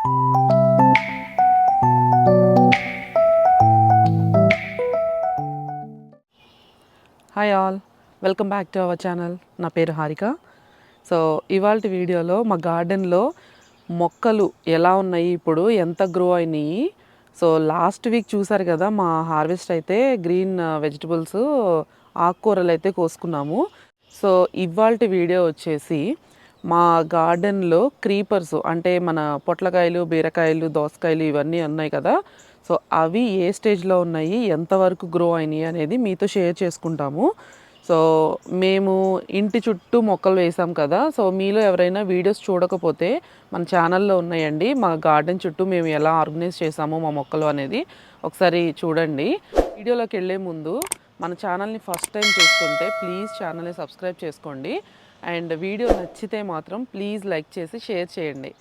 Hi all, welcome back to our channel. నా పేరు Harika. So ఇవాళ వీడియోలో మా గార్డెన్లో మొక్కలు ఎలా ఉన్నాయి, ఇప్పుడు ఎంత గ్రో అయినాయి. సో లాస్ట్ వీక్ చూసారు కదా, మా హార్వెస్ట్ అయితే గ్రీన్ వెజిటబుల్స్, ఆకుకూరలు అయితే కోసుకున్నాము. సో ఇవాళ వీడియో వచ్చేసి మా గార్డెన్లో క్రీపర్స్, అంటే మన పొట్లకాయలు, బీరకాయలు, దోసకాయలు ఇవన్నీ ఉన్నాయి కదా. సో అవి ఏ స్టేజ్లో ఉన్నాయి, ఎంతవరకు గ్రో అయినాయి అనేది మీతో షేర్ చేసుకుంటాము. సో మేము ఇంటి చుట్టూ మొక్కలు వేసాం కదా. సో మీలో ఎవరైనా వీడియోస్ చూడకపోతే మన ఛానల్లో ఉన్నాయండి. మా గార్డెన్ చుట్టూ మేము ఎలా ఆర్గనైజ్ చేసామో మా మొక్కలు అనేది ఒకసారి చూడండి. వీడియోలోకి వెళ్ళే ముందు మన ఛానల్ని ఫస్ట్ టైం చూస్తుంటే ప్లీజ్ ఛానల్ని సబ్స్క్రైబ్ చేసుకోండి. అండ్ వీడియో నచ్చితే మాత్రం ప్లీజ్ లైక్ చేసి షేర్ చేయండి.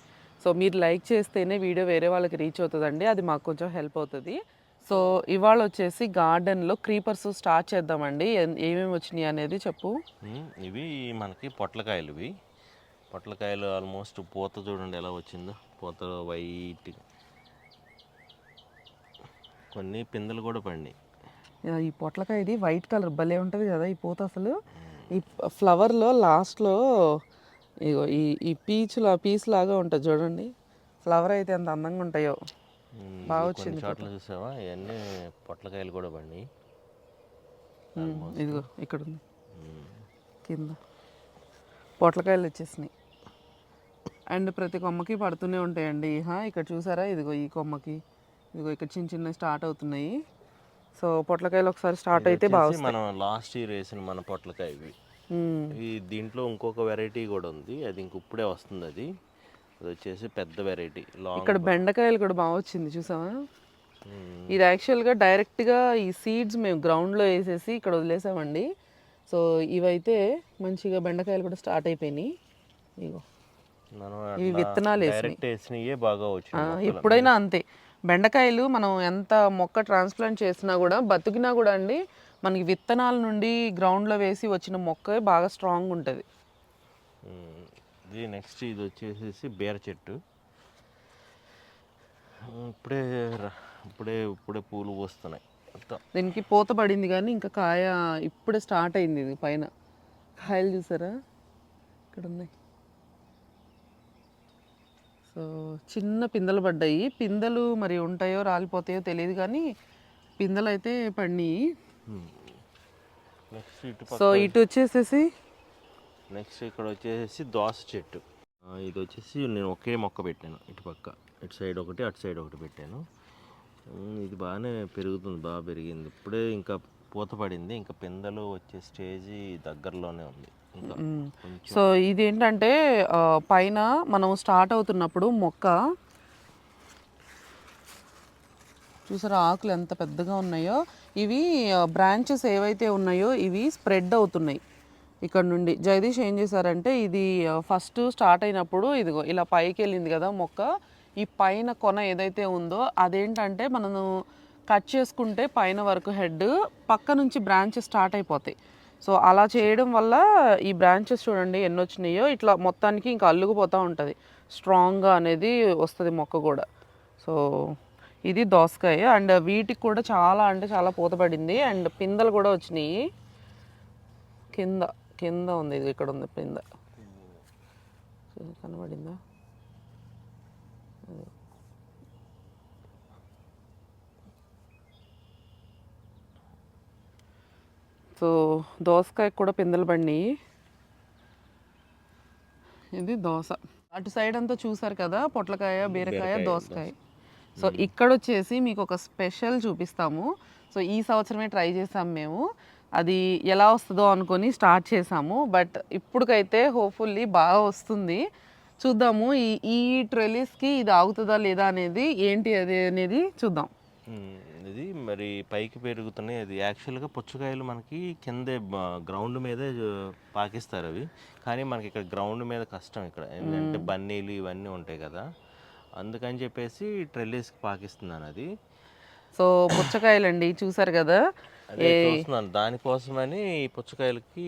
సో మీరు లైక్ చేస్తేనే వీడియో వేరే వాళ్ళకి రీచ్ అవుతుందండి, అది మాకు కొంచెం హెల్ప్ అవుతుంది. సో ఇవాళ వచ్చేసి గార్డెన్లో క్రీపర్స్ స్టార్ట్ చేద్దామండి. ఏమేమి వచ్చినాయి అనేది చెప్పు. ఇవి మనకి పొట్లకాయలు. పొట్లకాయలు ఆల్మోస్ట్ పూత చూడండి ఎలా వచ్చిందో, పూత వైట్, కొన్ని పిందెలు కూడా పడినాయి. ఈ పొట్లకాయ ఇది వైట్ కలర్ భలే ఉంటుంది కదా ఈ పూత. అసలు ఈ ఫ్లవర్లో లాస్ట్లో ఇగో ఈ పీస్ లాగా ఉంటుంది చూడండి. ఫ్లవర్ అయితే ఎంత అందంగా ఉంటాయో. బాగా వచ్చింది. చోట్ల చూసావా, ఇవన్నీ పొట్లకాయలు కూడా పడినాయి. ఇదిగో ఇక్కడ ఉంది కింద పొట్లకాయలు వచ్చేసినాయి. అండ్ ప్రతి కొమ్మకి పడుతూనే ఉంటాయండి. ఇక్కడ చూసారా, ఇదిగో ఈ కొమ్మకి, ఇదిగో ఇక్కడ చిన్న చిన్న స్టార్ట్ అవుతున్నాయి. సో పొట్లకాయలు ఒకసారి స్టార్ట్ అయితే బాగా. మనం లాస్ట్ ఇయర్ వేసిన మన పొట్లకాయ ఇవి. దీంట్లో ఇంకొక వెరైటీ కూడా ఉంది, అది ఇంక ఇప్పుడే వస్తుంది. అది వచ్చేసి పెద్ద వెరైటీ. ఇక్కడ బెండకాయలు కూడా బాగా వచ్చింది చూసావా. ఇది యాక్చువల్గా డైరెక్ట్గా ఈ సీడ్స్ మేము గ్రౌండ్లో వేసేసి ఇక్కడ వదిలేసామండి. సో ఇవైతే మంచిగా బెండకాయలు కూడా స్టార్ట్ అయిపోయినాయి. ఇగో ఇవి విత్తనాలు వేసినాయే బాగా వచ్చింది. ఎప్పుడైనా అంతే, బెండకాయలు మనం ఎంత మొక్క ట్రాన్స్ప్లాంట్ చేసినా కూడా, బతికినా కూడా అండి, మనకి విత్తనాల నుండి గ్రౌండ్లో వేసి వచ్చిన మొక్క బాగా స్ట్రాంగ్ ఉంటుంది. ఇది నెక్స్ట్ ఇది వచ్చేసేసి బీర చెట్టు. ఇప్పుడే పూలు పోస్తున్నాయి. దీనికి పూత పడింది కానీ ఇంకా కాయ ఇప్పుడే స్టార్ట్ అయింది. ఇది పైన కాయలు చూసారా, ఇక్కడ ఉన్నాయి. సో చిన్న పిందెలు పడ్డాయి. పిందెలు మరి ఉంటాయో రాలిపోతాయో తెలియదు కానీ పిందెలు అయితే పడినాయి. సో ఇటు వచ్చేసేసి నెక్స్ట్ ఇక్కడ వచ్చేసి దోస చెట్టు. ఇది వచ్చేసి నేను ఒకే మొక్క పెట్టాను, ఇటు పక్క, ఇటు సైడ్ ఒకటి, అటు సైడ్ ఒకటి పెట్టాను. ఇది బాగానే పెరుగుతుంది, బాగా పెరిగింది. ఇప్పుడే ఇంకా పూత పడింది, ఇంకా పిందెలు వచ్చే స్టేజ్ దగ్గరలోనే ఉంది. సో ఇది ఏంటంటే పైన మనం స్టార్ట్ అవుతున్నప్పుడు మొక్క చూసారా, ఆకులు ఎంత పెద్దగా ఉన్నాయో. ఇవి బ్రాంచెస్ ఏవైతే ఉన్నాయో ఇవి స్ప్రెడ్ అవుతున్నాయి. ఇక్కడ నుండి జగదీష్ ఏం చేశారంటే, ఇది ఫస్ట్ స్టార్ట్ అయినప్పుడు ఇదిగో ఇలా పైకి వెళ్ళింది కదా మొక్క. ఈ పైన కొన ఏదైతే ఉందో అదేంటంటే మనము కట్ చేసుకుంటే పైన వరకు హెడ్, పక్క నుంచి బ్రాంచెస్ స్టార్ట్ అయిపోతాయి. సో అలా చేయడం వల్ల ఈ బ్రాంచెస్ చూడండి ఎన్ని వచ్చినాయో, ఇట్లా మొత్తానికి ఇంకా అల్లుకుపోతూ ఉంటుంది, స్ట్రాంగ్గా అనేది వస్తుంది మొక్క కూడా. సో ఇది దోసకాయ. అండ్ వీటికి కూడా చాలా అంటే చాలా పూత పడింది. అండ్ పిందెలు కూడా వచ్చినాయి. కింద ఉంది, ఇది ఇక్కడ ఉంది పిందె, కనబడిందా. సో దోసకాయ కూడా పిందెలు పడినాయి. ఇది దోస. అటు సైడ్ అంతా చూసారు కదా, పొట్లకాయ, బీరకాయ, దోసకాయ. సో ఇక్కడ వచ్చేసి మీకు ఒక స్పెషల్ చూపిస్తాము. సో ఈ సంవత్సరమే ట్రై చేసాము మేము, అది ఎలా వస్తుందో అనుకొని స్టార్ట్ చేసాము. బట్ ఇప్పటికైతే హోప్ఫుల్లీ బాగా వస్తుంది. చూద్దాము ఈ ట్రెలిస్కి ఇది ఆగుతుందా లేదా అనేది, ఏంటి అది అనేది చూద్దాం. ఇది మరి పైకి పెరుగుతున్నాయి. అది యాక్చువల్గా పుచ్చకాయలు మనకి కిందే గ్రౌండ్ మీదే పాకిస్తారు అవి, కానీ మనకి ఇక్కడ గ్రౌండ్ మీద కష్టం. ఇక్కడ ఏంటంటే బన్నీలు ఇవన్నీ ఉంటాయి కదా, అందుకని చెప్పేసి ట్రెల్లీస్కి పాకిస్తున్నాను అది. సో పుచ్చకాయలండి చూసారు కదా, చూస్తున్నాను దానికోసమని. పుచ్చకాయలకి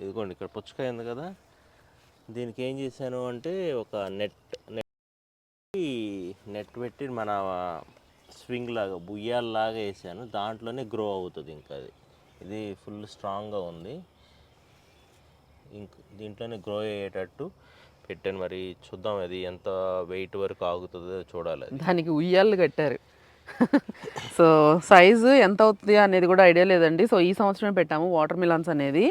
ఇదిగోండి ఇక్కడ పుచ్చకాయ ఉంది కదా, దీనికి ఏం చేశాను అంటే ఒక నెట్ నెట్ పెట్టి మన స్వింగ్ లాగా బుయ్యాల్లాగా వేసాను, దాంట్లోనే గ్రో అవుతుంది. ఇంకా అది ఇది ఫుల్ స్ట్రాంగ్గా ఉంది, ఇంక దీంట్లోనే గ్రో అయ్యేటట్టు పెట్టాను. మరి చూద్దాం అది ఎంత వెయిట్ వరకు ఆగుతుందో చూడాలి. దానికి ఉయ్యాలు కట్టారు. సో సైజు ఎంత అవుతుంది అనేది కూడా ఐడియా లేదండి. సో ఈ సంవత్సరమే పెట్టాము వాటర్ మిలన్స్ అనేది.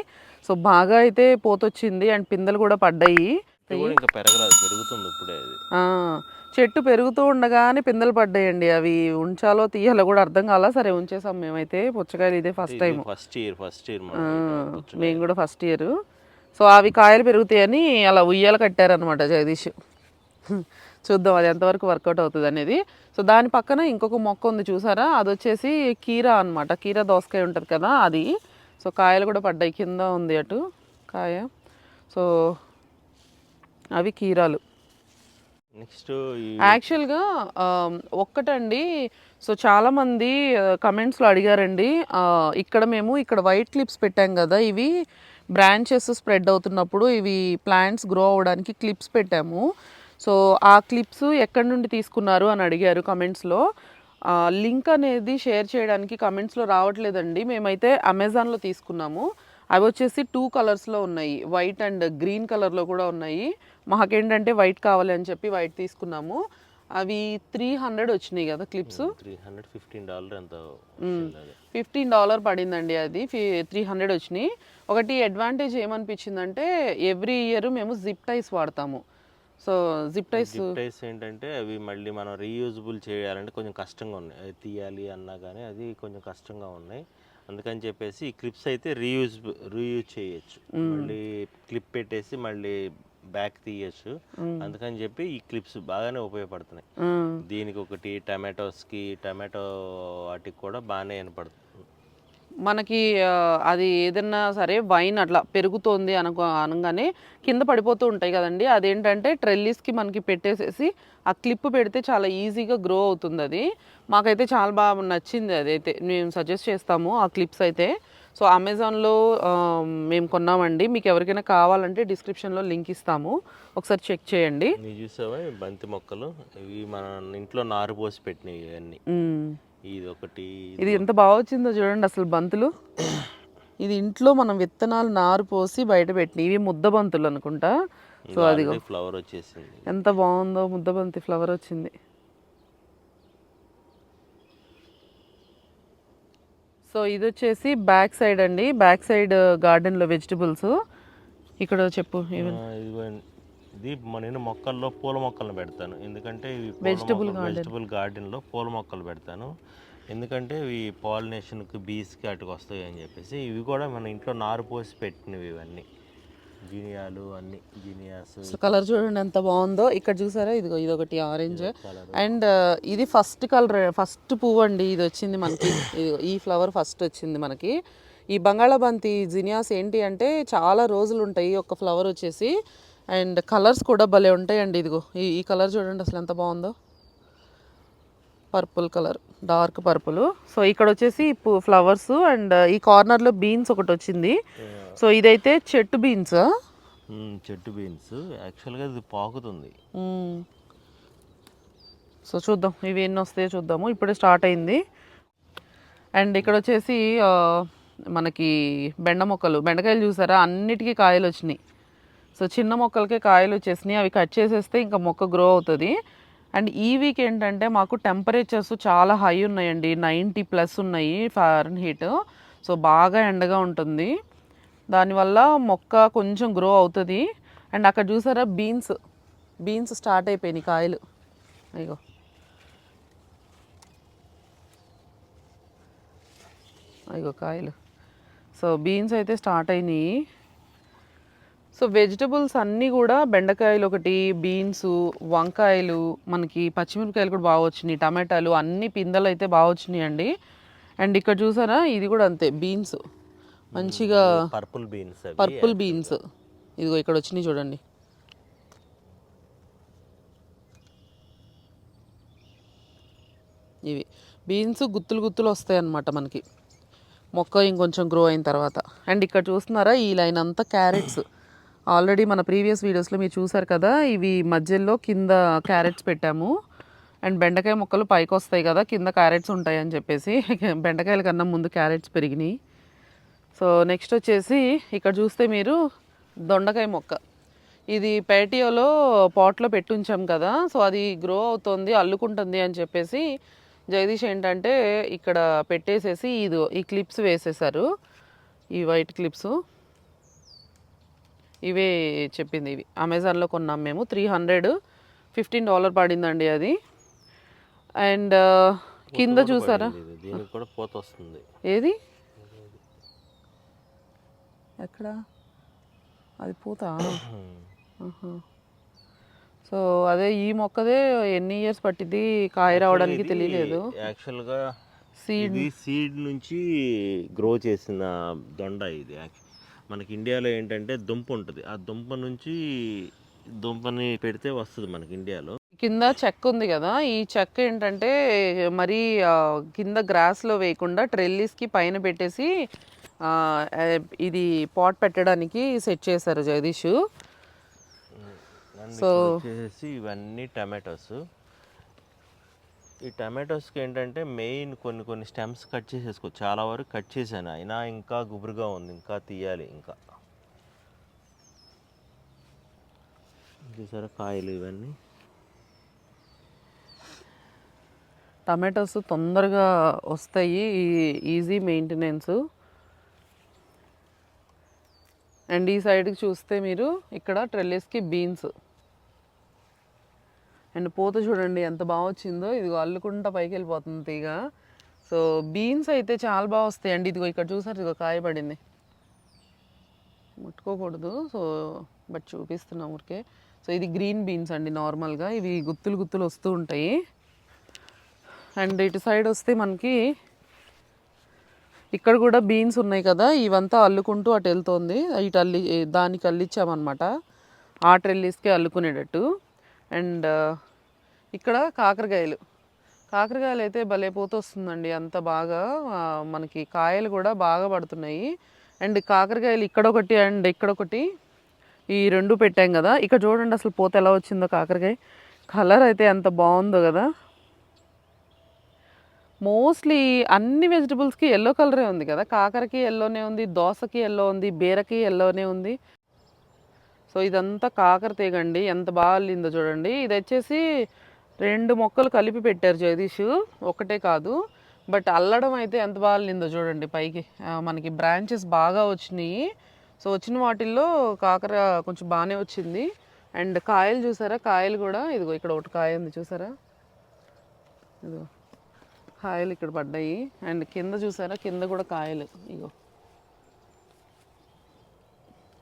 సో బాగా అయితే పోతొచ్చింది అండ్ పిందెలు కూడా పడ్డాయి. ఇంకా పెరగలేదు, పెరుగుతుంది ఇప్పుడే అది. చెట్టు పెరుగుతూ ఉండగానే పిందెలు పడ్డాయండి. అవి ఉంచాలో తీయాలో కూడా అర్థం కాలా. సరే ఉంచేసాం మేమైతే. పుచ్చకాయలు ఇదే ఫస్ట్ టైం, ఫస్ట్ ఇయర్ మేము కూడా ఫస్ట్ ఇయర్. సో అవి కాయలు పెరుగుతాయని అలా ఉయ్యాలు కట్టారనమాట జగదీష్. చూద్దాం అది ఎంతవరకు వర్కౌట్ అవుతుంది అనేది. సో దాని పక్కన ఇంకొక మొక్క ఉంది చూసారా, అది వచ్చేసి కీరా అనమాట. కీరా దోసకాయ ఉంటుంది కదా అది. సో కాయలు కూడా పడ్డాయి, కింద ఉంది అటు కాయ. సో అవి కీరాలు. నెక్స్ట్ యాక్చువల్గా ఒక్కటండి. సో చాలామంది కమెంట్స్లో అడిగారండి, ఇక్కడ వైట్ క్లిప్స్ పెట్టాం కదా, ఇవి బ్రాంచెస్ స్ప్రెడ్ అవుతున్నప్పుడు ఇవి ప్లాంట్స్ గ్రో అవ్వడానికి క్లిప్స్ పెట్టాము. సో ఆ క్లిప్స్ ఎక్కడి నుండి తీసుకున్నారు అని అడిగారు కమెంట్స్లో. లింక్ అనేది షేర్ చేయడానికి కమెంట్స్లో రావట్లేదండి. మేమైతే అమెజాన్లో తీసుకున్నాము. అవి వచ్చేసి 2 కలర్స్లో ఉన్నాయి, వైట్ అండ్ గ్రీన్ కలర్లో కూడా ఉన్నాయి. మాకేంటంటే వైట్ కావాలి అని చెప్పి వైట్ తీసుకున్నాము. అవి $300 వచ్చినాయి కదా క్లిప్స్. $315 ఎంత, $15 పడిందండి. అది 300 వచ్చినాయి. ఒకటి అడ్వాంటేజ్ ఏమనిపించిందంటే ఎవ్రీ ఇయర్ మేము జిప్ టైస్ వాడతాము. సో జిప్ టైస్ ఏంటంటే అవి మళ్ళీ మనం రీయూజబుల్ చేయాలంటే కొంచెం కష్టంగా ఉన్నాయి, అది తీయాలి అన్నా కానీ అది కొంచెం కష్టంగా ఉన్నాయి. అందుకని చెప్పేసి ఈ క్లిప్స్ అయితే రీయూజ్ చేయొచ్చు, మళ్ళీ క్లిప్ పెట్టేసి మళ్ళీ బ్యాక్ తీయచ్చు. అందుకని చెప్పి ఈ క్లిప్స్ బాగానే ఉపయోగపడుతున్నాయి. దీనికి ఒకటి టమాటో వాటికి కూడా బాగానే వినపడుతుంది మనకి. అది ఏదన్నా సరే వైన్ అట్లా పెరుగుతోంది అనగానే కింద పడిపోతూ ఉంటాయి కదండి. అదేంటంటే ట్రెల్లిస్కి మనకి పెట్టేసేసి ఆ క్లిప్ పెడితే చాలా ఈజీగా గ్రో అవుతుంది. అది మాకైతే చాలా బాగా నచ్చింది. అదైతే మేము సజెస్ట్ చేస్తాము ఆ క్లిప్స్ అయితే. సో అమెజాన్లో మేము కొన్నామండి. మీకు ఎవరికైనా కావాలంటే డిస్క్రిప్షన్లో లింక్ ఇస్తాము, ఒకసారి చెక్ చేయండి. చూసావా బంతి మొక్కలు, ఇవి మన ఇంట్లో నారు పోసి పెట్టినవి ఇవన్నీ. ఇది ఒకటి, ఇది ఎంత బాగా వచ్చిందో చూడండి అసలు బంతులు. ఇది ఇంట్లో మనం విత్తనాలు నారు పోసి బయట పెట్టినవి, ఇవి ముద్ద బంతులు అనుకుంటా. సో అది ఫ్లవర్ వచ్చేసింది, ఎంత బాగుందో, ముద్ద బంతి ఫ్లవర్ వచ్చింది. సో ఇది వచ్చేసి బ్యాక్ సైడ్ అండి, బ్యాక్ సైడ్ గార్డెన్లో వెజిటబుల్స్. ఇక్కడ చెప్పు. ఇది నేను మొక్కల్లో పూల మొక్కలను పెడతాను, ఎందుకంటే వెజిటబుల్ గార్డెన్లో పూల మొక్కలు పెడతాను. ఎందుకంటే ఇవి పాలినేషన్కి బీస్కి అటుకు వస్తాయి అని చెప్పేసి. ఇవి కూడా మన ఇంట్లో నారు పోసి పెట్టినవి, ఇవన్నీ జీనియాలు, అన్ని జీనియాస్. కలర్ చూడండి ఎంత బాగుందో. ఇక్కడ చూసారా, ఇదిగో ఇదొకటి ఆరెంజ్ అండ్ ఇది ఫస్ట్ కలర్, ఫస్ట్ పువ్వు అండి ఇది వచ్చింది మనకి. ఇదిగో ఈ ఫ్లవర్ ఫస్ట్ వచ్చింది మనకి. ఈ బంగాళాబంతి జీనియాస్ ఏంటి అంటే చాలా రోజులు ఉంటాయి ఒక ఫ్లవర్ వచ్చేసి, అండ్ కలర్స్ కూడా భలే ఉంటాయండి. ఇదిగో ఈ కలర్ చూడండి అసలు ఎంత బాగుందో, purple colour, dark purple. So ఇక్కడ వచ్చేసి ఫ్లవర్స్ అండ్ ఈ కార్నర్లో బీన్స్ ఒకటి వచ్చింది. సో ఇదైతే చెట్టు బీన్స్. యాక్చువల్గా ఇది పాకుతుంది. సో చూద్దాం ఇవి ఎన్ని వస్తాయో చూద్దాము, ఇప్పుడే స్టార్ట్ అయింది. అండ్ ఇక్కడ వచ్చేసి మనకి బెండకాయలు చూసారా, అన్నిటికీ కాయలు వచ్చినాయి. సో చిన్న మొక్కలకే కాయలు వచ్చేసినాయి, అవి కట్ చేసేస్తే ఇంకా మొక్క గ్రో అవుతుంది. అండ్ ఈ వీక్ ఏంటంటే మాకు టెంపరేచర్స్ చాలా హై ఉన్నాయండి, 90+ ఉన్నాయి ఫారెన్హీట్. సో బాగా ఎండగా ఉంటుంది, దానివల్ల మొక్క కొంచెం గ్రో అవుతుంది. అండ్ అక్కడ చూసారా బీన్స్ స్టార్ట్ అయిపోయినాయి కాయలు, అయ్యో కాయలు. సో బీన్స్ అయితే స్టార్ట్ అయినాయి. సో వెజిటబుల్స్ అన్నీ కూడా బెండకాయలు ఒకటి, బీన్స్, వంకాయలు, మనకి పచ్చిమిరపకాయలు కూడా బాగా వచ్చినాయి, టమాటాలు అన్ని పిందెలు అయితే బాగా వచ్చినాయి అండి. అండ్ ఇక్కడ చూసారా ఇది కూడా అంతే, బీన్స్ మంచిగా పర్పుల్ బీన్స్ ఇదిగో ఇక్కడ వచ్చినాయి చూడండి. ఇవి బీన్స్ గుత్తులు వస్తాయి అన్నమాట మనకి మొక్క ఇంకొంచెం గ్రో అయిన తర్వాత. అండ్ ఇక్కడ చూస్తున్నారా ఈ లైన్ అంతా క్యారెట్స్. ఆల్రెడీ మన ప్రీవియస్ వీడియోస్లో మీరు చూసారు కదా, ఇవి మధ్యలో కింద క్యారెట్స్ పెట్టాము. అండ్ బెండకాయ మొక్కలు పైకి వస్తాయి కదా, కింద క్యారెట్స్ ఉంటాయి అని చెప్పేసి బెండకాయల కన్నా ముందు క్యారెట్స్ పెరిగినాయి. సో నెక్స్ట్ వచ్చేసి ఇక్కడ చూస్తే మీరు దొండకాయ మొక్క, ఇది పేటియోలో పాట్లో పెట్టి ఉంచాం కదా, సో అది గ్రో అవుతుంది, అల్లుకుంటుంది అని చెప్పేసి జగదీష్ ఏంటంటే ఇక్కడ పెట్టేసేసి ఈ క్లిప్స్ వేసేసారు, ఈ వైట్ క్లిప్స్. ఇవే చెప్పింది, ఇవి అమెజాన్లో కొన్నాం మేము, $315 పడిందండి అది. అండ్ కింద చూసారా, దీనికి కూడా పూత వస్తుంది. ఏది ఎక్కడ అది పూత? సో అదే ఈ మొక్కదే ఎన్ని ఇయర్స్ పట్టింది కాయ రావడానికి తెలియలేదు. యాక్చువల్గా సీడ్ నుంచి గ్రో చేసిన దొండ ఇది. మనకి ఇండియాలో ఏంటంటే దుంప ఉంటుంది, ఆ దుంపని పెడితే వస్తుంది మనకి ఇండియాలో. కింద చెక్క ఉంది కదా, ఈ చెక్క ఏంటంటే మరి కింద గ్రాస్లో వేయకుండా ట్రెల్లిస్కి పైన పెట్టేసి ఇది పాట్ పెట్టడానికి సెట్ చేశారు జగదీష్. సో వచ్చేసి ఇవన్నీ టమాటోస్. ఈ టమాటోస్కి ఏంటంటే మెయిన్ కొన్ని స్టెమ్స్ కట్ చేసేసుకో, చాలా వరకు కట్ చేశాను, అయినా ఇంకా గుబురుగా ఉంది, ఇంకా తీయాలి. ఇంకా చూసారా కాయలు ఇవన్నీ. టమాటోస్ తొందరగా వస్తాయి, ఈజీ మెయింటెనెన్స్. అండ్ ఈ సైడ్కి చూస్తే మీరు ఇక్కడ ట్రెల్లిస్కి బీన్స్, అండ్ పూత చూడండి ఎంత బాగా వచ్చిందో, ఇదిగో అల్లుకుంటా పైకి వెళ్ళిపోతుంది తీగ. సో బీన్స్ అయితే చాలా బాగా వస్తాయి అండి. ఇదిగో ఇక్కడ చూసారు, ఇదిగో కాయ పడింది, ముట్టుకోకూడదు సో బట్ చూపిస్తున్నాం ఊరికే. సో ఇది గ్రీన్ బీన్స్ అండి, నార్మల్గా ఇవి గుత్తులు గుత్తులు వస్తూ ఉంటాయి. అండ్ ఇటు సైడ్ వస్తే మనకి ఇక్కడ కూడా బీన్స్ ఉన్నాయి కదా, ఇవంతా అల్లుకుంటూ అటు వెళ్తుంది, ఇటు దానికి అల్లిచ్చామన్నమాట, ఆ ట్రెల్లిస్కి అల్లుకునేటట్టు. అండ్ ఇక్కడ కాకరకాయలు అయితే భలే పూత వస్తుందండి, అంత బాగా మనకి కాయలు కూడా బాగా పడుతున్నాయి. అండ్ కాకరకాయలు ఇక్కడొకటి అండ్ ఇక్కడొకటి, ఈ రెండు పెట్టాం కదా. ఇక్కడ చూడండి అసలు పూత ఎలా వచ్చిందో, కాకరకాయ కలర్ అయితే ఎంత బాగుందో కదా. మోస్ట్లీ అన్ని వెజిటబుల్స్కి ఎల్లో కలరే ఉంది కదా, కాకరకి ఎల్లోనే ఉంది, దోసకి ఎల్లో ఉంది, బీరకి ఎల్లోనే ఉంది. సో ఇదంతా కాకర తీగండి, ఎంత బాగా అల్లిందో చూడండి. ఇది వచ్చేసి 2 మొక్కలు కలిపి పెట్టారు జగదీష్, ఒకటే కాదు. బట్ అల్లడం అయితే ఎంత బాగా అల్లిందో చూడండి, పైకి మనకి బ్రాంచెస్ బాగా వచ్చినాయి. సో వచ్చిన వాటిల్లో కాకర కొంచెం బాగానే వచ్చింది. అండ్ కాయలు చూసారా, కాయలు కూడా ఇదిగో ఇక్కడ ఒకటి కాయ ఉంది చూసారా, ఇదిగో కాయలు ఇక్కడ పడ్డాయి. అండ్ కింద చూసారా, కింద కూడా కాయలు ఇగో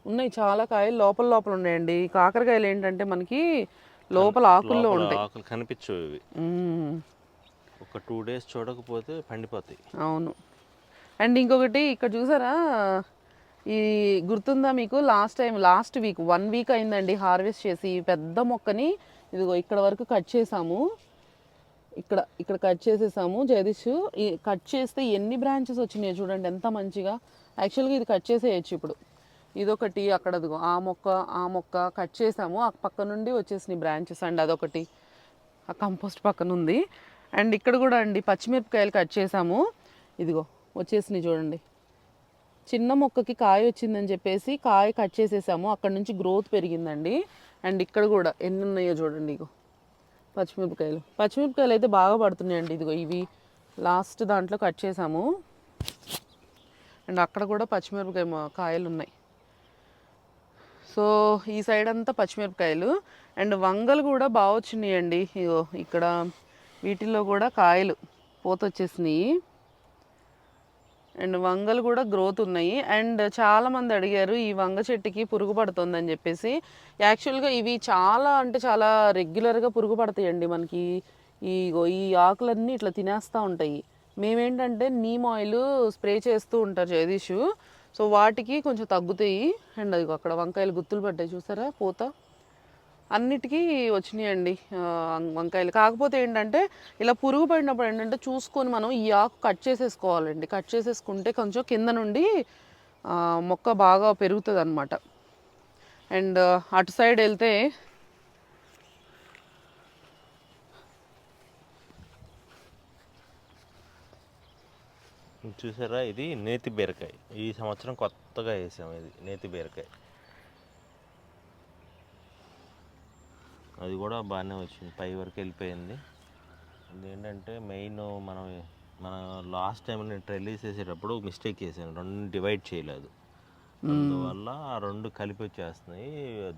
ఉన్నాయి, చాలా కాయలు లోపల ఉన్నాయండి. కాకరకాయలు ఏంటంటే మనకి లోపల ఆకుల్లో ఉంటాయి, ఆకులు కనిపించవు ఇవి. ఒక 2 days చూడకపోతే పండిపోతాయి. అవును. అండ్ ఇంకొకటి ఇక్కడ చూసారా, ఈ గుర్తుందా మీకు, లాస్ట్ వీక్ 1 week అయిందండి హార్వెస్ట్ చేసి. పెద్ద మొక్కని ఇదిగో ఇక్కడ వరకు కట్ చేసాము, ఇక్కడ కట్ చేసేసాము జగదీష్. ఈ కట్ చేస్తే ఎన్ని బ్రాంచెస్ వచ్చినాయి చూడండి, ఎంత మంచిగా. యాక్చువల్గా ఇది కట్ చేసేయచ్చు ఇప్పుడు, ఇదొకటి అక్కడ అదిగో ఆ మొక్క కట్ చేసాము, ఆ పక్క నుండి వచ్చేసినాయి బ్రాంచెస్. అండ్ అదొకటి ఆ కంపోస్ట్ పక్కన ఉంది. అండ్ ఇక్కడ కూడా అండి పచ్చిమిరపకాయలు కట్ చేసాము, ఇదిగో వచ్చేసినాయి చూడండి. చిన్న మొక్కకి కాయ వచ్చిందని చెప్పేసి కాయ కట్ చేసేసాము, అక్కడ నుంచి గ్రోత్ పెరిగిందండి. అండ్ ఇక్కడ కూడా ఎన్ని ఉన్నాయో చూడండి, ఇగో పచ్చిమిరపకాయలు అయితే బాగా పడుతున్నాయండి. ఇదిగో ఇవి లాస్ట్ దాంట్లో కట్ చేసాము. అండ్ అక్కడ కూడా పచ్చిమిరపకాయ కాయలు ఉన్నాయి. సో ఈ సైడ్ అంతా పచ్చిమిరపకాయలు. అండ్ వంగలు కూడా బాగా వచ్చినాయండి, ఇగో ఇక్కడ వీటిల్లో కూడా కాయలు పూత వచ్చేసినాయి. అండ్ వంగలు కూడా గ్రోత్ ఉన్నాయి. అండ్ చాలామంది అడిగారు ఈ వంగ చెట్టుకి పురుగు పడుతుందని చెప్పేసి. యాక్చువల్గా ఇవి చాలా రెగ్యులర్గా పురుగు పడతాయండి మనకి. ఈ ఆకులన్నీ ఇట్లా తినేస్తూ ఉంటాయి. మేమేంటంటే నీమ్ ఆయిల్ స్ప్రే చేస్తూ ఉంటారు జగదీష్, సో వాటికి కొంచెం తగ్గుతాయి. అండ్ అది అక్కడ వంకాయలు గుత్తులు పడ్డాయి చూసారా, పూత అన్నిటికీ వచ్చినాయండి వంకాయలు. కాకపోతే ఏంటంటే ఇలా పురుగు పడినప్పుడు ఏంటంటే చూసుకొని మనం ఈ ఆకు కట్ చేసేసుకోవాలండి. కట్ చేసేసుకుంటే కొంచెం కింద నుండి మొక్క బాగా పెరుగుతుంది అన్నమాట. అండ్ అటు సైడ్ వెళ్తే ఇది చూసారా, ఇది నేతి బీరకాయ. ఈ సంవత్సరం కొత్తగా వేసాం ఇది నేతి బీరకాయ. అది కూడా బాగానే వచ్చింది, పై వరకు వెళ్ళిపోయింది. అదేంటంటే మెయిన్ మన లాస్ట్ టైం నేను ట్రెల్లీస్ వేసేటప్పుడు మిస్టేక్ చేశాను, రెండు డివైడ్ చేయలేదు. అందువల్ల ఆ రెండు కలిపి వచ్చేస్తున్నాయి.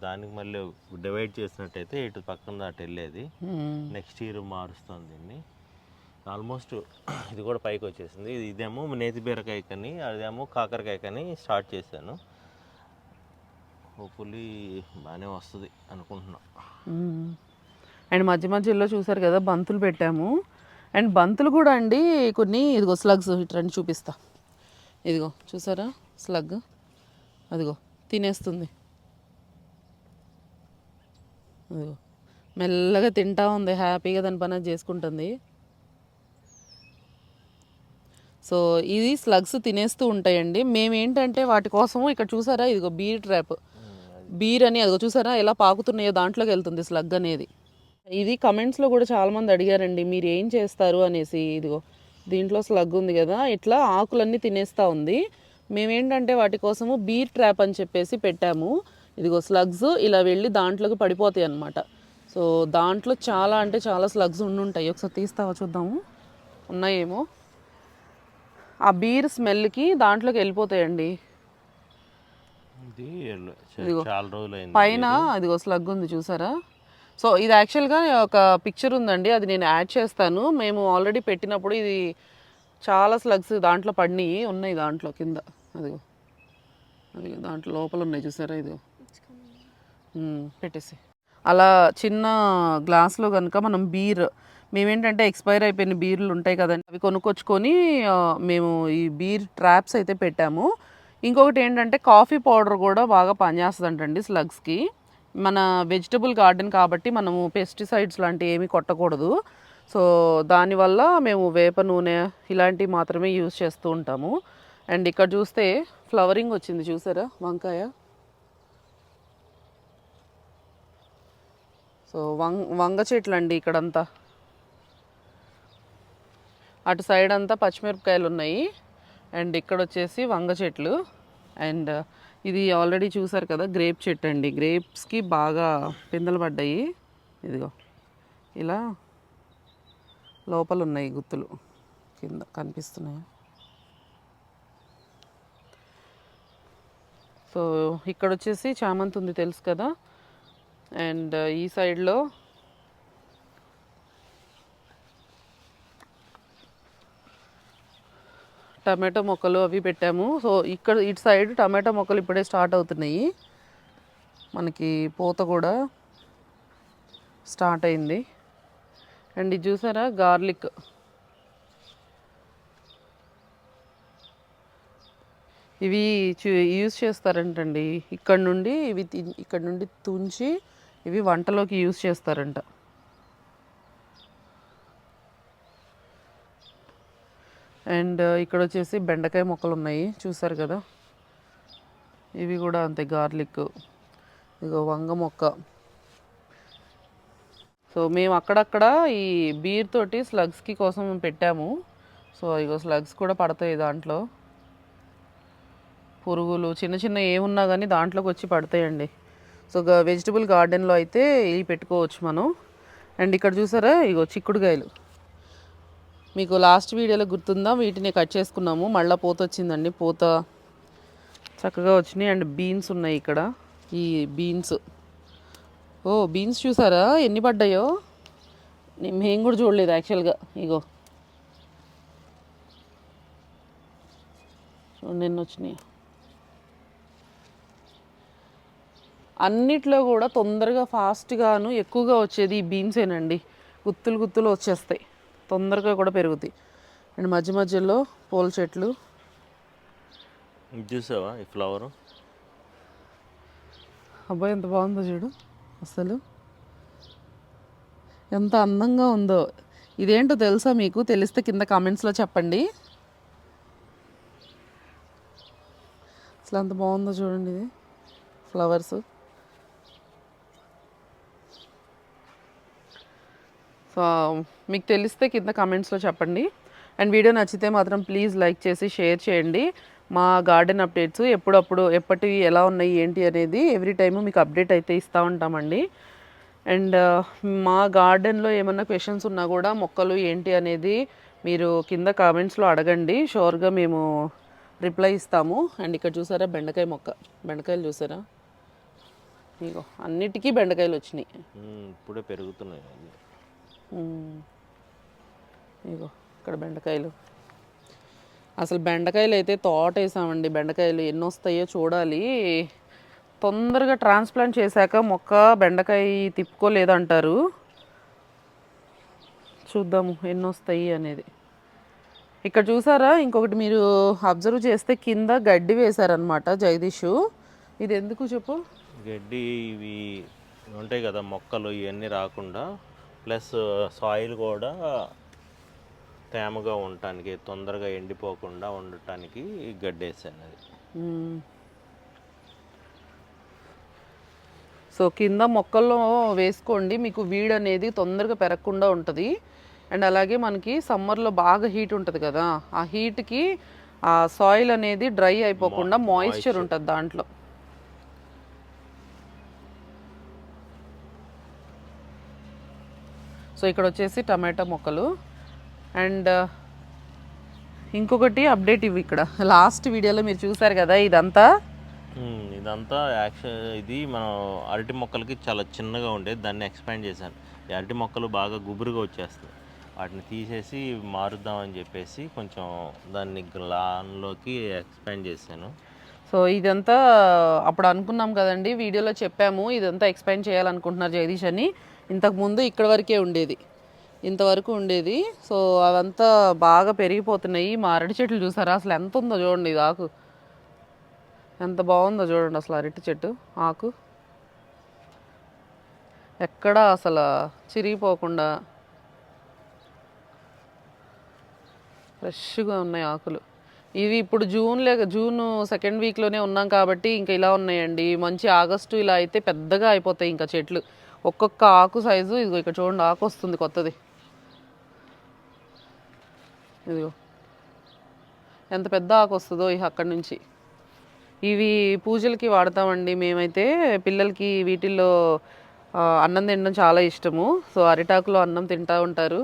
దానికి మళ్ళీ డివైడ్ చేసినట్టయితే ఇటు పక్కన అటు వెళ్ళేది. నెక్స్ట్ ఇయర్ మారుస్తాను దీన్ని. ఆల్మోస్ట్ ఇది కూడా పైకి వచ్చేసింది. ఇదేమో నేతి బీరకాయ కని, అదేమో కాకరకాయ కని స్టార్ట్ చేశాను. హోప్ఫుల్లీ బాగానే వస్తుంది అనుకుంటున్నా. అండ్ మధ్య మధ్యలో చూసారు కదా బంతులు పెట్టాము. అండ్ బంతులు కూడా అండి కొన్ని, ఇదిగో స్లగ్స్ ఇట్రండి చూపిస్తా. ఇదిగో చూసారా స్లగ్, అదిగో తినేస్తుంది. అదిగో మెల్లగా తింటా ఉంది, హ్యాపీగా దాని పని అది చేసుకుంటుంది. సో ఇది స్లగ్స్ తినేస్తూ ఉంటాయండి. మేమేంటంటే వాటి కోసము ఇక్కడ చూసారా, ఇదిగో బీర్ ట్రాప్, బీర్ అని అదిగో చూసారా ఎలా పాకుతున్నాయో, దాంట్లోకి వెళ్తుంది స్లగ్ అనేది. ఇది కమెంట్స్లో కూడా చాలామంది అడిగారండి మీరు ఏం చేస్తారు అనేసి. ఇదిగో దీంట్లో స్లగ్ ఉంది కదా, ఇట్లా ఆకులన్నీ తినేస్తూ ఉంది. మేమేంటంటే వాటి కోసము బీర్ ట్రాప్ అని చెప్పేసి పెట్టాము. ఇదిగో స్లగ్స్ ఇలా వెళ్ళి దాంట్లోకి పడిపోతాయి అన్నమాట. సో దాంట్లో చాలా అంటే చాలా స్లగ్స్ ఉండుంటాయి. ఒకసారి తీస్తావా చూద్దాము, ఉన్నాయేమో. ఆ బీర్ స్మెల్కి దాంట్లోకి వెళ్ళిపోతాయండి. చాలా రోజులు పైన అదిగో స్లగ్ ఉంది చూసారా. సో ఇది యాక్చువల్గా ఒక పిక్చర్ ఉందండి, అది నేను యాడ్ చేస్తాను. మేము ఆల్రెడీ పెట్టినప్పుడు ఇది చాలా స్లగ్స్ దాంట్లో పడినాయి, ఉన్నాయి దాంట్లో కింద. అదిగో అదిగో దాంట్లో లోపల ఉన్నాయి చూసారా, ఇదిగో పెట్టేసి. అలా చిన్న గ్లాస్లో కనుక మనం బీర్, మేమేంటంటే ఎక్స్పైర్ అయిపోయిన బీర్లు ఉంటాయి కదండి, అవి కొనుక్కొచ్చుకొని మేము ఈ బీర్ ట్రాప్స్ అయితే పెట్టాము. ఇంకొకటి ఏంటంటే కాఫీ పౌడర్ కూడా బాగా పనిచేస్తుందంటండి స్లగ్స్కి. మన వెజిటబుల్ గార్డెన్ కాబట్టి మనము పెస్టిసైడ్స్ లాంటివి ఏమీ కొట్టకూడదు. సో దానివల్ల మేము వేప నూనె ఇలాంటివి మాత్రమే యూజ్ చేస్తూ ఉంటాము. అండ్ ఇక్కడ చూస్తే ఫ్లవరింగ్ వచ్చింది చూసారా వంకాయ. సో వంగ చెట్లు అండి ఇక్కడంతా. అటు సైడ్ అంతా పచ్చిమిరపకాయలు ఉన్నాయి, అండ్ ఇక్కడ వచ్చేసి వంగ చెట్లు. అండ్ ఇది ఆల్రెడీ చూసారు కదా గ్రేప్ చెట్టు అండి, గ్రేప్స్కి బాగా పిందెలు పడ్డాయి. ఇదిగో ఇలా లోపల ఉన్నాయి గుత్తులు, కింద కనిపిస్తున్నాయి. సో ఇక్కడ వచ్చేసి చామంతి ఉంది తెలుసు కదా. అండ్ ఈ సైడ్లో టమాటో మొక్కలు అవి పెట్టాము. సో ఇక్కడ ఇటు సైడ్ టమాటో మొక్కలు ఇప్పుడే స్టార్ట్ అవుతున్నాయి, మనకి పూత కూడా స్టార్ట్ అయింది. అండ్ ఇది చూసారా గార్లిక్, ఇవి యూజ్ చేస్తారంటండి. ఇక్కడ నుండి ఇక్కడ నుండి తుంచి ఇవి వంటలోకి యూజ్ చేస్తారంట. అండ్ ఇక్కడ వచ్చేసి బెండకాయ మొక్కలు ఉన్నాయి చూసారు కదా, ఇవి కూడా అంతే గార్లిక్. ఇగో వంగ మొక్క. సో మేము అక్కడక్కడ ఈ బీర్ తోటి స్లగ్స్కి కోసం పెట్టాము. సో ఇగో స్లగ్స్ కూడా పడతాయి దాంట్లో, పురుగులు చిన్న చిన్న ఏమున్నా కానీ దాంట్లోకి వచ్చి పడతాయండి. సో వెజిటబుల్ గార్డెన్లో అయితే ఇవి పెట్టుకోవచ్చు మనం. అండ్ ఇక్కడ చూసారా ఇగో చిక్కుడుకాయలు, మీకు లాస్ట్ వీడియోలో గుర్తుందా, వీటిని కట్ చేసుకున్నాము. మళ్ళీ పూత వచ్చిందండి, పూత చక్కగా వచ్చినాయి. అండ్ బీన్స్ ఉన్నాయి ఇక్కడ, ఈ బీన్స్. ఓ బీన్స్ చూసారా ఎన్ని పడ్డాయో, మేము కూడా చూడలేదు యాక్చువల్గా. ఇగో చూడండి ఎన్ని వచ్చినాయి. అన్నిట్లో కూడా తొందరగా ఫాస్ట్గాను ఎక్కువగా వచ్చేది ఈ బీన్సేనండి. గుత్తులు గుత్తులు వచ్చేస్తాయి, తొందరగా కూడా పెరుగుతాయి. అండ్ మధ్య మధ్యలో పూల చెట్లు చూసావా ఈ ఫ్లవర్, అబ్బాయి ఎంత బాగుందో చూడు, అసలు ఎంత అందంగా ఉందో. ఇదేంటో తెలుసా మీకు, తెలిస్తే కింద కామెంట్స్లో చెప్పండి. అసలు ఎంత బాగుందో చూడండి ఇది ఫ్లవర్స్. సో మీకు తెలిస్తే కింద కామెంట్స్లో చెప్పండి. అండ్ వీడియో నచ్చితే మాత్రం ప్లీజ్ లైక్ చేసి షేర్ చేయండి. మా గార్డెన్ అప్డేట్స్ ఎప్పటివి ఎలా ఉన్నాయి ఏంటి అనేది ఎవ్రీ టైము మీకు అప్డేట్ అయితే ఇస్తూ ఉంటామండి. అండ్ మా గార్డెన్లో ఏమన్నా క్వశ్చన్స్ ఉన్నా కూడా మొక్కలు ఏంటి అనేది మీరు కింద కామెంట్స్లో అడగండి, షూర్గా మేము రిప్లై ఇస్తాము. అండ్ ఇక్కడ చూసారా బెండకాయ మొక్క, బెండకాయలు చూసారా, ఇగో అన్నిటికీ బెండకాయలు వచ్చినాయి. ఇప్పుడే పెరుగుతున్నాయి. ఇగో ఇక్కడ బెండకాయలు, అసలు బెండకాయలు అయితే తోట వేసామండి. బెండకాయలు ఎన్ని వస్తాయో చూడాలి. తొందరగా ట్రాన్స్ప్లాంట్ చేశాక మొక్క బెండకాయ తిప్పుకోలేదంటారు. చూద్దాము ఎన్ని వస్తాయి అనేది. ఇక్కడ చూసారా, ఇంకొకటి మీరు అబ్జర్వ్ చేస్తే కింద గడ్డి వేశారనమాట జగదీష్. ఇది ఎందుకు చెప్పు? గడ్డి ఇవి ఉంటాయి కదా మొక్కలు, ఇవన్నీ రాకుండా, ప్లస్ సాయిల్ కూడా తేమగా ఉండటానికి, తొందరగా ఎండిపోకుండా ఉండటానికి గడ్డి వేసాను అది. సో కింద మొక్కల్లో వేసుకోండి, మీకు వీడ్ అనేది తొందరగా పెరగకుండా ఉంటుంది. అండ్ అలాగే మనకి సమ్మర్లో బాగా హీట్ ఉంటుంది కదా, ఆ హీట్కి ఆ సాయిల్ అనేది డ్రై అయిపోకుండా మాయిశ్చర్ ఉంటుంది దాంట్లో. సో ఇక్కడ వచ్చేసి టమాటా మొక్కలు. అండ్ ఇంకొకటి అప్డేట్ ఇవి, ఇక్కడ లాస్ట్ వీడియోలో మీరు చూసారు కదా, ఇదంతా ఇది మనం అరటి మొక్కలకి చాలా చిన్నగా ఉండేది, దాన్ని ఎక్స్పాండ్ చేశాను. ఈ అరటి మొక్కలు బాగా గుబురుగా వచ్చేస్తాయి, వాటిని తీసేసి మారుద్దామని చెప్పేసి కొంచెం దాన్ని లాన్లోకి ఎక్స్పాండ్ చేశాను. సో ఇదంతా అప్పుడు అనుకున్నాం కదండి, వీడియోలో చెప్పాము ఇదంతా ఎక్స్పాండ్ చేయాలనుకుంటున్నారు జగదీష్ అని. ఇంతకుముందు ఇక్కడ వరకే ఉండేది, ఇంతవరకు ఉండేది. సో అవంతా బాగా పెరిగిపోతున్నాయి. మా అరటి చెట్లు చూసారా అసలు ఎంత ఉందో చూడండి, ఇది ఆకు ఎంత బాగుందో చూడండి. అసలు అరటి చెట్టు ఆకు ఎక్కడా అసలు చిరిగిపోకుండా ఫ్రెష్గా ఉన్నాయి ఆకులు. ఇవి ఇప్పుడు జూన్ సెకండ్ వీక్లోనే ఉన్నాం కాబట్టి ఇంకా ఇలా ఉన్నాయండి. మంచి ఆగస్టు ఇలా అయితే పెద్దగా అయిపోతాయి ఇంకా చెట్లు. ఒక్కొక్క ఆకు సైజు ఇదిగో ఇక్కడ చూడండి, ఆకు వస్తుంది కొత్తది, ఇదిగో ఎంత పెద్ద ఆకు వస్తుందో అక్కడి నుంచి. ఇవి పూజలకి వాడతామండి మేమైతే. పిల్లలకి వీటిల్లో అన్నం తినడం చాలా ఇష్టము. సో అరిటాకులో అన్నం తింటూ ఉంటారు.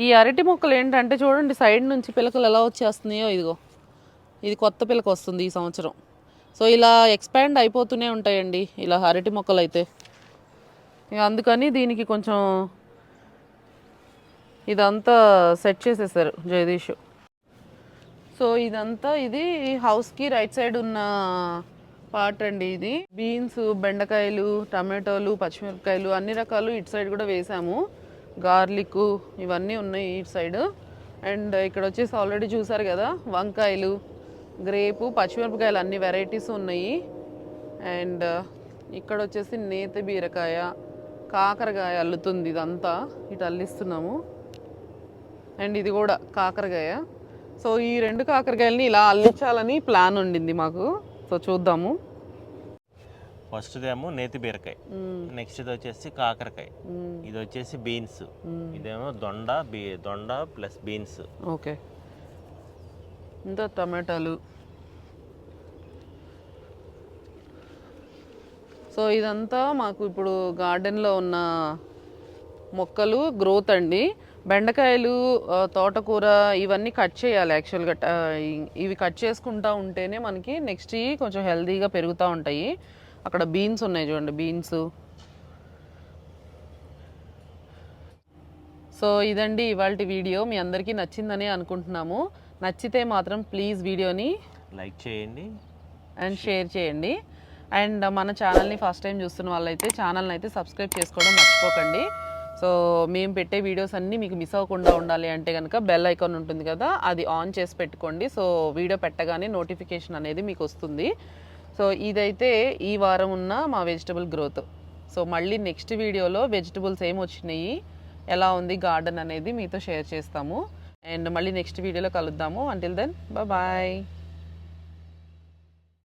ఈ అరటి మొక్కలు ఏంటంటే చూడండి, సైడ్ నుంచి పిలకలు ఎలా వచ్చేస్తున్నాయో, ఇదిగో ఇది కొత్త పిలక వస్తుంది ఈ సంవత్సరం. సో ఇలా ఎక్స్పాండ్ అయిపోతూనే ఉంటాయండి ఇలా అరటి మొక్కలు అయితే. అందుకని దీనికి కొంచెం ఇదంతా సెట్ చేసేసారు జగదీష్. సో ఇదంతా ఇది హౌస్కి రైట్ సైడ్ ఉన్న పార్ట్ అండి. ఇది బీన్స్, బెండకాయలు, టమాటోలు, పచ్చిమిరపకాయలు అన్ని రకాలు ఇటు సైడ్ కూడా వేసాము. గార్లిక్ ఇవన్నీ ఉన్నాయి ఇటు సైడ్. అండ్ ఇక్కడ వచ్చేసి ఆల్రెడీ చూసారు కదా, వంకాయలు, గ్రేపు, పచ్చిమిరపకాయలు అన్ని వెరైటీస్ ఉన్నాయి. అండ్ ఇక్కడ వచ్చేసి నేతి బీరకాయ, కాకరకాయ అల్లుతుంది, ఇదంతా ఇటు అల్లిస్తున్నాము. అండ్ ఇది కూడా కాకరకాయ. సో ఈ 2 కాకరకాయలని ఇలా అల్లించాలని ప్లాన్ ఉండింది మాకు. సో చూద్దాము. ఫస్ట్దేమో నేతి బీరకాయ, నెక్స్ట్ ఇది వచ్చేసి కాకరకాయ, ఇది వచ్చేసి బీన్స్, ఇదేమో దొండ ప్లస్ బీన్స్. ఓకే, ఇంకా టమాటాలు. సో ఇదంతా మాకు ఇప్పుడు గార్డెన్లో ఉన్న మొక్కలు గ్రోత్ అండి. బెండకాయలు, తోటకూర ఇవన్నీ కట్ చేయాలి యాక్చువల్గా. ఇవి కట్ చేసుకుంటూ ఉంటేనే మనకి నెక్స్ట్ కొంచెం హెల్తీగా పెరుగుతూ ఉంటాయి. అక్కడ బీన్స్ ఉన్నాయి చూడండి, బీన్స్. సో ఇదండి ఇవాళ వీడియో. మీ అందరికీ నచ్చిందని అనుకుంటున్నాము. నచ్చితే మాత్రం ప్లీజ్ వీడియోని లైక్ చేయండి అండ్ షేర్ చేయండి. అండ్ మన ఛానల్ని ఫస్ట్ టైం చూస్తున్న వాళ్ళైతే ఛానల్ని అయితే సబ్స్క్రైబ్ చేసుకోవడం మర్చిపోకండి. సో మేము పెట్టే వీడియోస్ అన్నీ మీకు మిస్ అవ్వకుండా ఉండాలి అంటే కనుక బెల్ ఐకాన్ ఉంటుంది కదా, అది ఆన్ చేసి పెట్టుకోండి. సో వీడియో పెట్టగానే నోటిఫికేషన్ అనేది మీకు వస్తుంది. సో ఇదైతే ఈ వారం ఉన్న మా వెజిటబుల్ గ్రోత్. సో మళ్ళీ నెక్స్ట్ వీడియోలో వెజిటబుల్స్ ఏమి వచ్చినాయి, ఎలా ఉంది గార్డెన్ అనేది మీతో షేర్ చేస్తాము. అండ్ మళ్ళీ నెక్స్ట్ వీడియోలో కలుద్దాము. Until then bye.